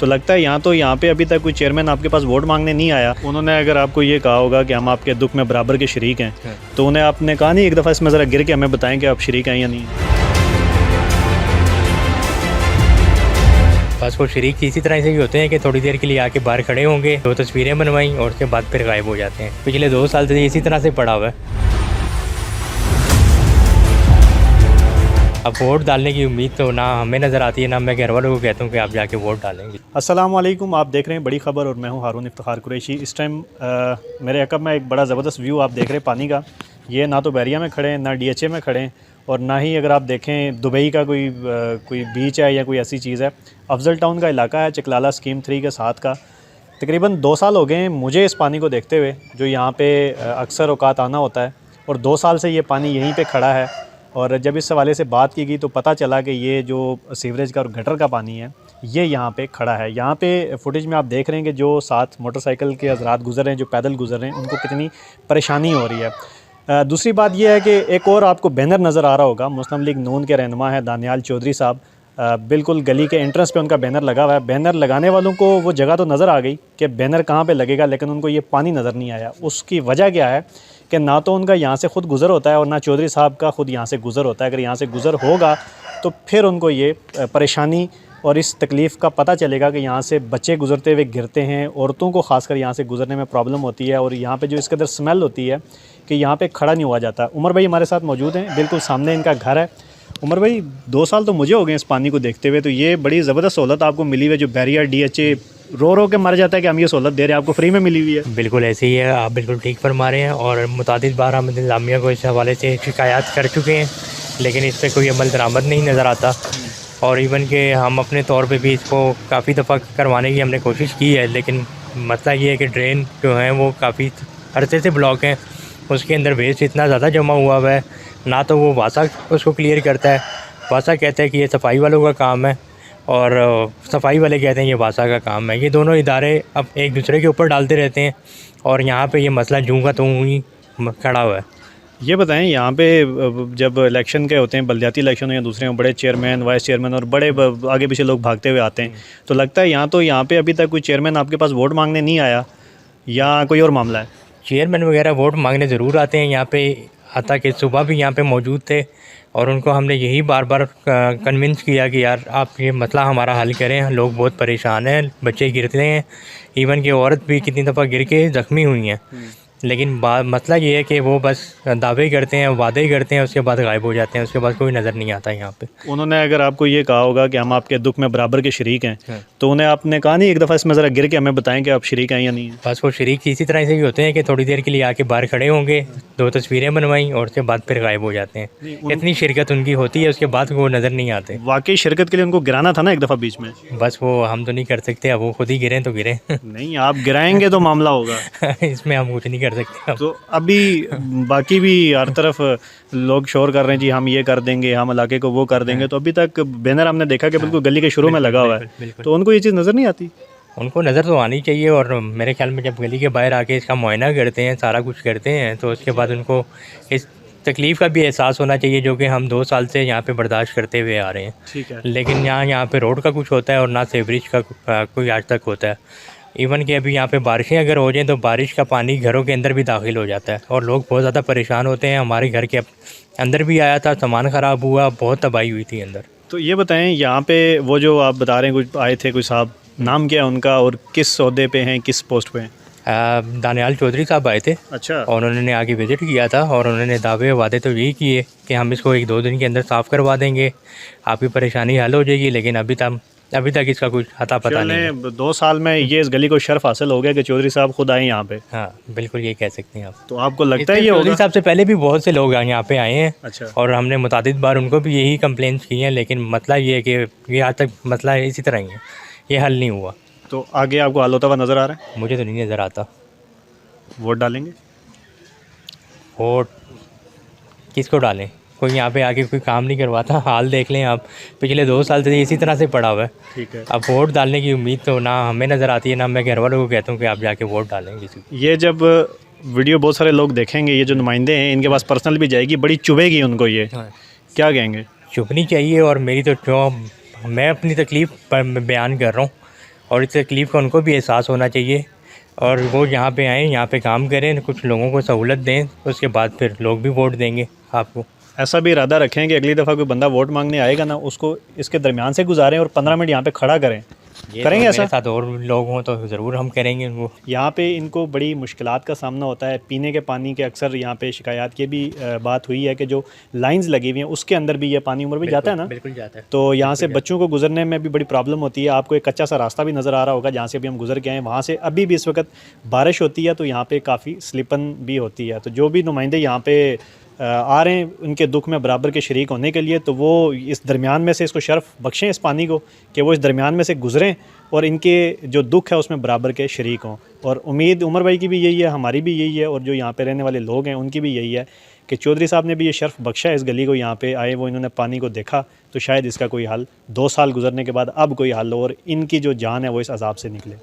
तो लगता है यहाँ पे अभी तक कोई चेयरमैन आपके पास वोट मांगने नहीं आया। उन्होंने अगर आपको ये कहा होगा कि हम आपके दुख में बराबर के शरीक हैं, तो उन्हें आपने कहा नहीं एक दफ़ा इसमें ज़रा गिर के हमें बताएं कि आप शरीक हैं या नहीं? बस वो शरीक इसी तरह से ही होते हैं कि थोड़ी देर के लिए आके बाहर खड़े होंगे, 2 तस्वीरें बनवाई और उसके बाद फिर गायब हो जाते हैं। पिछले 2 साल से इसी तरह से पड़ा हुआ है। अब वोट डालने की उम्मीद तो ना हमें नज़र आती है, ना मैं घर वालों को कहता हूँ कि आप जाके वोट डालेंगे। अस्सलाम वालेकुम, आप देख रहे हैं बड़ी खबर और मैं हूँ हारून इफ्तिखार कुरैशी। इस टाइम मेरे अकब में एक बड़ा ज़बरदस्त व्यू आप देख रहे हैं पानी का। ये ना तो बहरिया में खड़े हैं, ना DHA में खड़े हैं, और ना ही अगर आप देखें दुबई का कोई बीच है या कोई ऐसी चीज़ है। अफजल टाउन का इलाका है, चकलाला स्कीम 3 के साथ का। तकरीबन 2 साल हो गए हैं मुझे इस पानी को देखते हुए, जो यहाँ पे अक्सर औकात आना होता है, और 2 साल से ये पानी यहीं पे खड़ा है। और जब इस हवाले से बात की गई तो पता चला कि ये जो सीवरेज का और गटर का पानी है ये यहाँ पे खड़ा है। यहाँ पे फुटेज में आप देख रहे हैं कि जो साथ मोटरसाइकिल के हज़रात गुज़र रहे हैं, जो पैदल गुज़र रहे हैं, उनको कितनी परेशानी हो रही है। दूसरी बात यह है कि एक और आपको बैनर नज़र आ रहा होगा, मुस्लिम लीग नून के रहनुमा है दानियाल चौधरी साहब, बिल्कुल गली के एंट्रेंस पे उनका बैनर लगा हुआ है। बैनर लगाने वालों को वो जगह तो नज़र आ गई कि बैनर कहाँ पे लगेगा, लेकिन उनको ये पानी नज़र नहीं आया। उसकी वजह क्या है कि ना तो उनका यहाँ से ख़ुद गुज़र होता है और ना चौधरी साहब का ख़ुद यहाँ से गुज़र होता है। अगर यहाँ से गुज़र होगा तो फिर उनको ये परेशानी और इस तकलीफ़ का पता चलेगा कि यहाँ से बच्चे गुज़रते हुए गिरते हैं, औरतों को ख़ासकर यहाँ से गुज़रने में प्रॉब्लम होती है, और यहाँ पे जो इसके अंदर स्मेल होती है कि यहाँ पे खड़ा नहीं हुआ जाता। उमर भाई हमारे साथ मौजूद हैं, बिल्कुल सामने इनका घर है। उमर भाई 2 साल तो मुझे हो गए इस पानी को देखते हुए, तो ये बड़ी ज़बरदस्त सहूलत आपको मिली हुई है। जो बैरियर DHA रो के मर जाता है कि हम ये सहूलत दे रहे हैं, आपको फ्री में मिली हुई है। बिल्कुल ऐसे ही है, आप बिल्कुल ठीक फरमा रहे हैं। और मुतादिद बार हम इंतज़ामिया को इस हवाले से शिकायत कर चुके हैं, लेकिन इस पर कोई अमल दरामद नहीं नज़र आता। और इवन के हम अपने तौर पे भी इसको काफ़ी दफ़ा करवाने की हमने कोशिश की है, लेकिन मसला ये है कि ड्रेन जो है वो काफ़ी अरसे से ब्लॉक हैं। उसके अंदर वेस्ट इतना ज़्यादा जमा हुआ है, ना तो वो वासा उसको क्लियर करता है। वासा कहता है कि ये सफाई वालों का काम है, और सफाई वाले कहते हैं ये वासा का काम है। ये दोनों इदारे अब एक दूसरे के ऊपर डालते रहते हैं, और यहाँ पे ये मसला जूँ का तूँ ही खड़ा हुआ है। ये बताएं, यहाँ पे जब इलेक्शन के होते हैं, बल्दियाती इलेक्शन हो या दूसरे हो, बड़े चेयरमैन वाइस चेयरमैन और बड़े आगे पीछे लोग भागते हुए आते हैं, तो लगता है यहाँ पे अभी तक कोई चेयरमैन आपके पास वोट मांगने नहीं आया, या कोई और मामला है? चेयरमैन वगैरह वोट मांगने ज़रूर आते हैं यहाँ पे। आता कि सुबह भी यहाँ पे मौजूद थे, और उनको हमने यही बार बार कन्विंस किया कि यार आप ये मसला हमारा हल करें, लोग बहुत परेशान हैं, बच्चे गिरते हैं, इवन कि औरत भी कितनी दफ़ा गिर के ज़ख्मी हुई हैं। लेकिन मसला ये है कि वो बस दावे करते हैं, वादे करते हैं, उसके बाद गायब हो जाते हैं, उसके बाद कोई नज़र नहीं आता यहाँ पे। उन्होंने अगर आपको ये कहा होगा कि हम आपके दुख में बराबर के शरीक हैं, तो उन्हें आपने कहा नहीं एक दफ़ा इसमें ज़रा गिर के हमें बताएं कि आप शरीक हैं या नहीं? बस वो शरीक इसी तरह से ही होते हैं कि थोड़ी देर के लिए आके बाहर खड़े होंगे, 2 तस्वीरें बनवाई और उसके बाद फिर गायब हो जाते हैं। इतनी शिरकत उनकी होती है, उसके बाद वो नज़र नहीं आते। वाकई शिरकत के लिए उनको गिराना था ना एक दफ़ा बीच में। बस वो हम तो नहीं कर सकते, अब वो खुद ही गिरें तो गिरें। नहीं, आप गिराएंगे तो मामला होगा। इसमें हम कुछ नहीं कर सकते। तो अभी बाकी भी हर तरफ लोग शोर कर रहे हैं जी हम ये कर देंगे, हम इलाके को वो कर देंगे, तो अभी तक बैनर हमने देखा कि बिल्कुल गली के शुरू में लगा हुआ है, तो उनको ये चीज़ नज़र नहीं आती? उनको नज़र तो आनी चाहिए, और मेरे ख्याल में जब गली के बाहर आके इसका मुआयना करते हैं, सारा कुछ करते हैं, तो उसके बाद उनको इस तकलीफ़ का भी एहसास होना चाहिए जो कि हम 2 साल से यहाँ पे बर्दाश्त करते हुए आ रहे हैं। ठीक है। लेकिन यहाँ पे रोड का कुछ होता है और ना सीवरेज का कोई आज तक होता है। इवन कि अभी यहाँ पे बारिशें अगर हो जाएँ तो बारिश का पानी घरों के अंदर भी दाखिल हो जाता है, और लोग बहुत ज़्यादा परेशान होते हैं। हमारे घर के अंदर भी आया था, सामान ख़राब हुआ, बहुत तबाही हुई थी अंदर। तो ये बताएं, यहाँ पे वो जो आप बता रहे हैं कुछ आए थे कोई साहब, नाम क्या है उनका और किस ओहदे पे हैं, किस पोस्ट पे हैं? दानियाल चौधरी साहब आए थे। अच्छा। और उन्होंने आके विज़िट किया था, और उन्होंने दावे वादे तो यही किए कि हम इसको 1-2 दिन के अंदर साफ़ करवा देंगे, आपकी परेशानी हल हो जाएगी। लेकिन अभी तक इसका कुछ अता पता नहीं है। 2 साल में ये इस गली को शर्फ हासिल हो गया कि चौधरी साहब खुद आए यहाँ पे। हाँ बिल्कुल, ये कह सकते हैं आप। तो आपको लगता है ये चौधरी साहब से पहले भी बहुत से लोग यहाँ पे आए हैं। अच्छा। और हमने मुतादिद बार उनको भी यही कंप्लेंट्स की हैं, लेकिन मसला ये है कि ये आज तक मसला इसी तरह ही है, ये हल नहीं हुआ। तो आगे आपको हल होता हुआ नज़र आ रहा है? मुझे तो नहीं नज़र आता। वोट डालेंगे? वोट किसको डालें? कोई यहाँ पे आके कोई काम नहीं करवाता। हाल देख लें आप, पिछले 2 साल से इसी तरह से पड़ा हुआ है। ठीक है। अब वोट डालने की उम्मीद तो ना हमें नज़र आती है, ना मैं घर वालों को कहता हूँ कि आप जाके वोट डालें किसी को। ये जब वीडियो बहुत सारे लोग देखेंगे, ये जो नुमाइंदे हैं इनके पास पर्सनल भी जाएगी, बड़ी चुभेगी उनको ये। क्या कहेंगे? चुभनी चाहिए, और मेरी तो जो मैं अपनी तकलीफ़ पर बयान कर रहा हूँ, और इस तकलीफ़ का उनको भी एहसास होना चाहिए और वो यहाँ पे आएँ, यहाँ पे काम करें, कुछ लोगों को सहूलत दें, उसके बाद फिर लोग भी वोट देंगे आपको। ऐसा भी इरादा रखें कि अगली दफ़ा कोई बंदा वोट मांगने आएगा ना, उसको इसके दरमियान से गुजारें और 15 मिनट यहाँ पे खड़ा करें। करेंगे ऐसा? मेरे साथ और लोग हों तो ज़रूर हम करेंगे वो। यहाँ पे इनको बड़ी मुश्किलात का सामना होता है। पीने के पानी के अक्सर यहाँ पे शिकायत की भी बात हुई है कि जो लाइंस लगी हुई हैं उसके अंदर भी ये पानी उम्र में जाता है ना, बिल्कुल जाता है। तो यहाँ से बच्चों को गुजरने में भी बड़ी प्रॉब्लम होती है। आपको एक कच्चा सा रास्ता भी नज़र आ रहा होगा जहाँ से अभी हम गुजर के आए, वहाँ से अभी भी इस वक्त बारिश होती है तो यहाँ पे काफ़ी स्लिपन भी होती है। तो जो भी नुमाइंदे यहाँ पे आ रहे हैं उनके दुख में बराबर के शरीक होने के लिए, तो वो इस दरमियान में से इसको शर्फ बख्शें इस पानी को कि वो इस दरमियान में से गुज़रें और इनके जो दुख है उसमें बराबर के शरीक हों। और उम्मीद उमर भाई की भी यही है, हमारी भी यही है, और जो यहाँ पे रहने वाले लोग हैं उनकी भी यही है कि चौधरी साहब ने भी ये शर्फ बख्शा है इस गली को। यहाँ पे आए वो, इन्होंने पानी को देखा तो शायद इसका कोई हल 2 साल गुजरने के बाद अब कोई हल हो और इनकी जो जान है वो इस अजाब से निकले।